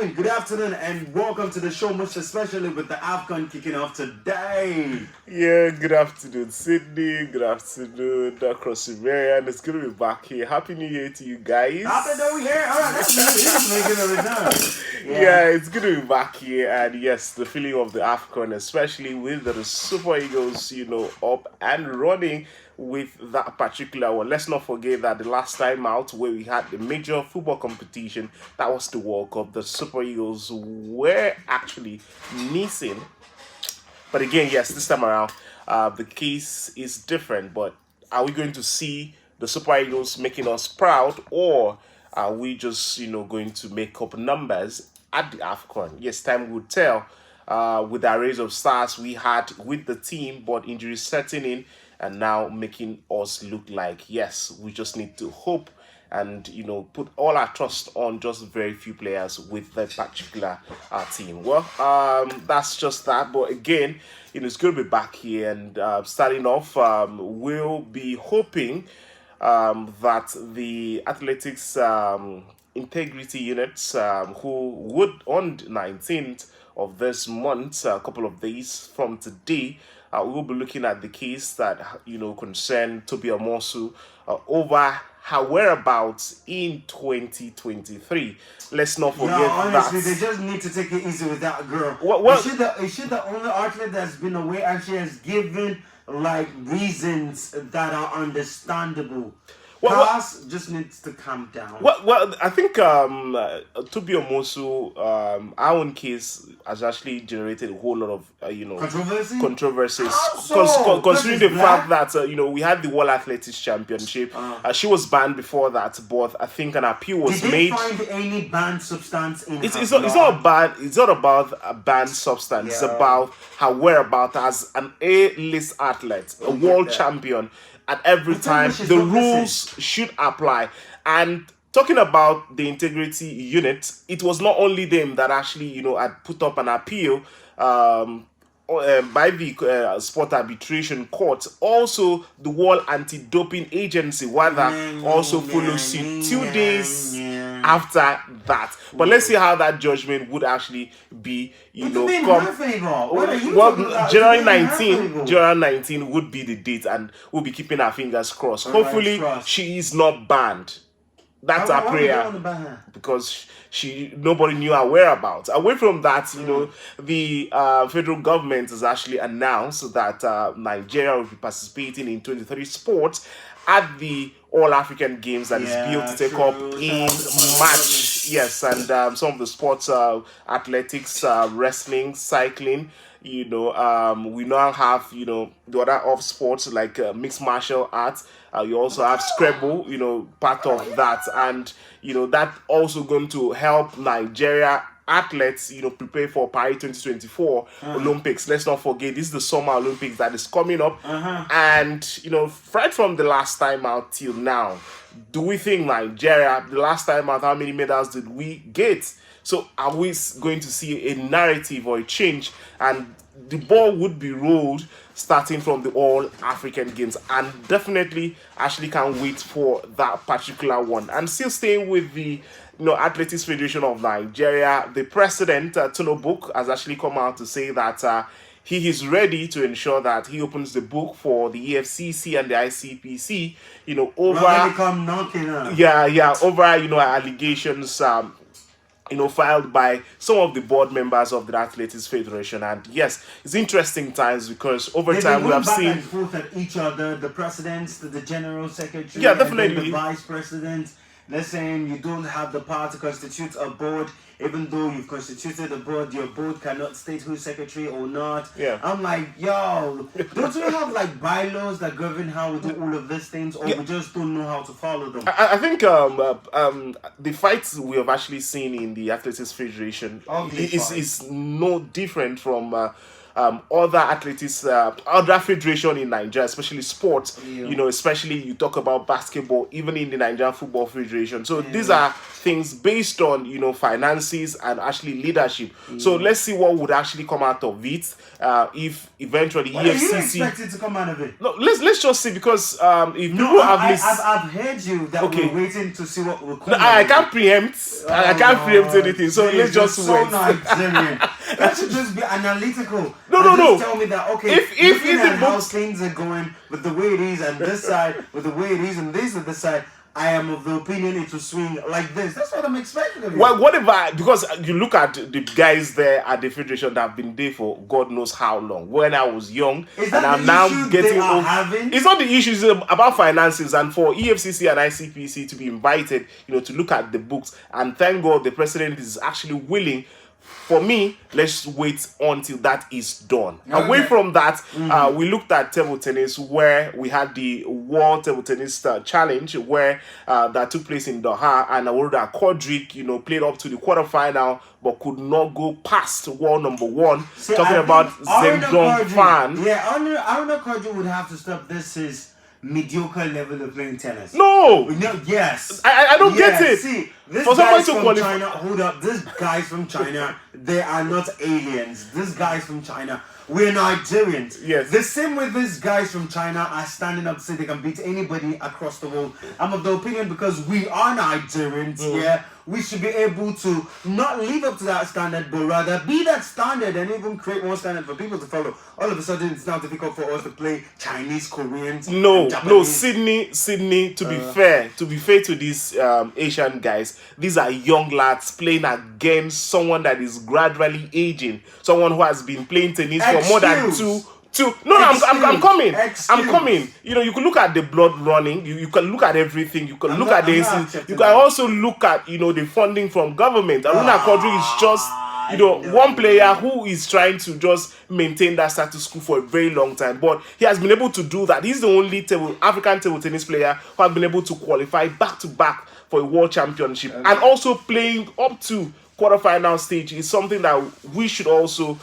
Good afternoon and welcome to the show, most especially with the AFCON kicking off today. Yeah, good afternoon, Sydney. Good afternoon, across Siberian. It's good to be back here. Happy New Year to you guys. Happy New Year! Alright, that's me. This is making a return. Yeah, it's good to be back here. And yes, the feeling of the AFCON, especially with the Super Eagles, up and running with that particular one. Let's not forget that the last time out where we had the major football competition, that was the World Cup, the Super Eagles were actually missing. But again, yes, this time around, the case is different. But are we going to see the Super Eagles making us proud, or are we just, going to make up numbers at the AFCON? Yes, time will tell. With the arrays of stars we had with the team, but injuries setting in and now making us look like, yes, we just need to hope and put all our trust on just very few players with that particular team. Well, that's just that. But again, it's good to be back here and starting off. We'll be hoping that the athletics integrity units, who would on the 19th of this month, a couple of days from today, we will be looking at the case that concerned Toby Amosu over her whereabouts in 2023. Let's not forget honestly, that. they just need to take it easy with that girl. Well, is she the only athlete that's been away and she has given reasons that are understandable? Class just needs to calm down. Well, I think Tobi Omosu, our own case has actually generated a whole lot of controversies. Considering the fact that we had the World Athletics Championship, she was banned before that, but I think an appeal was made. Did they find any banned substance in it's not bad. It's not about a banned substance. Yeah. It's about her whereabouts as an A-list athlete, a world champion. At every time, the rules should apply. And talking about the integrity unit, it was not only them that actually, had put up an appeal by the Sport Arbitration Court. Also, the World Anti-Doping Agency, also follows suit 2 days after that. But let's see how that judgment would actually be, January 19 would be the date, and we'll be keeping our fingers crossed. Hopefully, she is not banned. That's our prayer, because nobody knew her whereabouts. Away from that, the federal government has actually announced that Nigeria will be participating in 23 sports at the All African Games that is built to take up in March. Yes, and some of the sports, athletics, wrestling, cycling. We now have the other off sports like mixed martial arts. You also have Scrabble, part of that, and that also going to help Nigeria athletes, prepare for Paris 2024 Olympics. Let's not forget, this is the Summer Olympics that is coming up, and right from the last time out till now, do we think Nigeria, the last time out, how many medals did we get? So are we going to see a narrative or a change? And the ball would be rolled starting from the All African Games, and definitely actually can't wait for that particular one. And still staying with the Athletics Federation of Nigeria, the president, Tono Book, has actually come out to say that he is ready to ensure that he opens the book for the EFCC and the ICPC, over allegations filed by some of the board members of the Athletics Federation. And yes, it's interesting times, because over time we have seen and forth at each other, the presidents, the general secretary, definitely the vice president. They're saying you don't have the power to constitute a board. Even though you've constituted a board, your board cannot state who's secretary or not. Yeah. I'm like, yo, don't we have bylaws that govern how we do all of these things, or we just don't know how to follow them? I think the fights we have actually seen in the Athletics Federation is no different from other athletics, other federation in Nigeria, especially sports. Especially you talk about basketball, even in the Nigerian Football Federation. So these are things based on finances and actually leadership. So let's see what would actually come out of it. If eventually what EFCC, are you expected to come out of it? No, let's just see, because if people I've heard you that we're waiting to see what will come. No, I can't preempt. I can't preempt anything. So let's just wait. So Nigerian. That should just be analytical. No. Tell me that if looking at how things are going with the way it is and this side, with the way it is and this side, I am of the opinion it will swing like this. That's what I'm expecting of you. Well, whatever, because you look at the guys there at the federation that have been there for God knows how long. When I was young, is that and I'm now getting old. It's not the issue, it's about finances, and for EFCC and ICPC to be invited, to look at the books, and thank God the president is actually willing. For me, let's wait until that is done. Okay. Away from that, we looked at table tennis, where we had the World Table Tennis Challenge, where that took place in Doha, and Awoda Kodrick, played up to the quarterfinal, but could not go past world number one. Talking about Zengdong Fan. Yeah, Aruna Kodrick would have to stop. This is mediocre level of playing tennis. No, yes. I don't get it. See, this guys from China, hold up, these guys from China, they are not aliens. These guys from China, we're Nigerians. Yes. The same way these guys from China are standing up to say they can beat anybody across the world. I'm of the opinion, because we are Nigerians, we should be able to not live up to that standard, but rather be that standard and even create one standard for people to follow. All of a sudden, it's now difficult for us to play Chinese, Koreans. No, Sydney. To be fair to these Asian guys, these are young lads playing against someone that is gradually aging, someone who has been playing tennis for more than two. No, I'm coming. I'm coming. You can look at the blood running. You can look at everything. You can look at the AC. You can also look at the funding from government. Aruna Kodri is just one player who is trying to just maintain that status quo for a very long time. But he has been able to do that. He's the only African table tennis player who has been able to qualify back to back for a world championship, and also playing up to quarterfinal stage is something that we should also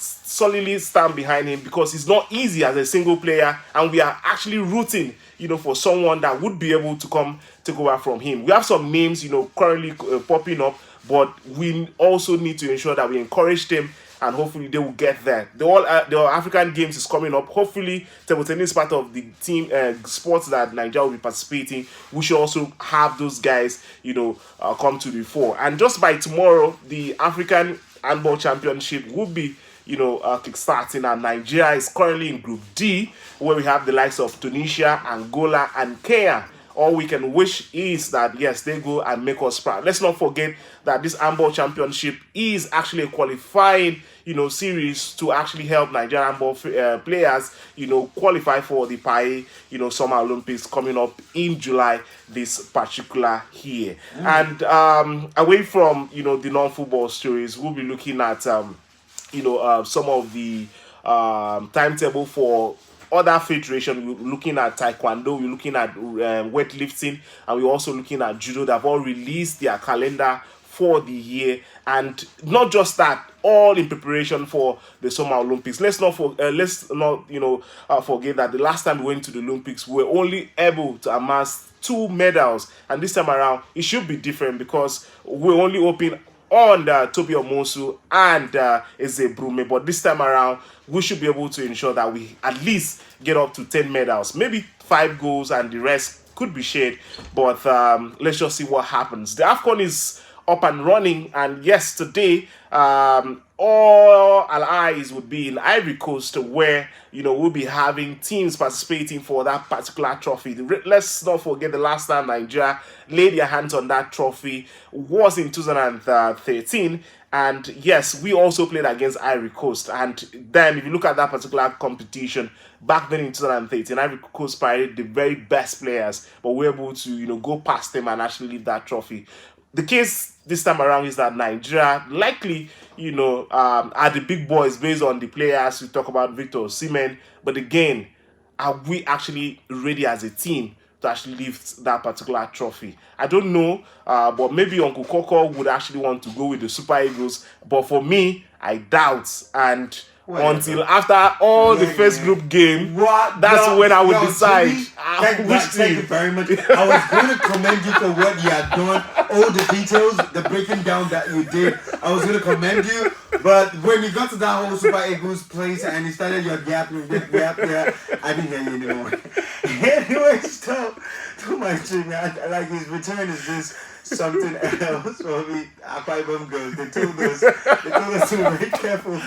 solidly stand behind him, because it's not easy as a single player, and we are actually rooting for someone that would be able to come take over from him. We have some names currently popping up, but we also need to ensure that we encourage them, and hopefully they will get there. The African Games is coming up. Hopefully table tennis is part of the team sports that Nigeria will be participating. We should also have those guys come to the fore. And just by tomorrow, the African Handball Championship will be kickstarting, and Nigeria is currently in Group D, where we have the likes of Tunisia, Angola, and Kenya. All we can wish is that, yes, they go and make us proud. Let's not forget that this handball championship is actually a qualifying series to actually help Nigerian handball players qualify for the Paris Summer Olympics coming up in July this particular year. And away from the non-football stories, we'll be looking at some of the timetable for other federation. We're looking at taekwondo, we're looking at weightlifting, and we're also looking at judo. They've all released their calendar for the year, and not just that, all in preparation for the Summer Olympics. Let's not forget that the last time we went to the Olympics, we were only able to amass 2 medals, and this time around it should be different, because we're only hoping on Tobi Omosu and Eze Brume, but this time around we should be able to ensure that we at least get up to 10 medals, maybe 5 goals, and the rest could be shared. But let's just see what happens. The AFCON is up and running, and yes, today all our eyes would be in Ivory Coast, where we'll be having teams participating for that particular trophy. Let's not forget the last time Nigeria laid their hands on that trophy was in 2013, and yes, we also played against Ivory Coast. And then if you look at that particular competition back then in 2013, Ivory Coast paraded the very best players, but we were able to go past them and actually leave that trophy. The case this time around is that Nigeria likely, are the big boys based on the players. We talk about Victor Osimhen, but again, are we actually ready as a team to actually lift that particular trophy? I don't know, but maybe Uncle Koko would actually want to go with the Super Eagles, but for me, I doubt. And until after all the first group game. That's when I would decide thank you very much. I was going to commend you for what you had done, all the details, the breaking down that you did. I was going to commend you, but when you got to that whole Super Eagles place and you started your gap, I didn't hear you anymore. Anyway, stop. Too much, Jimmy. Like his return is just something else for me. Akwa Ibom girls, they told us to be very careful.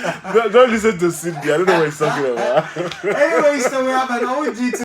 Don't listen to Cindy. I don't know what he's talking about. Anyway, so we have an OG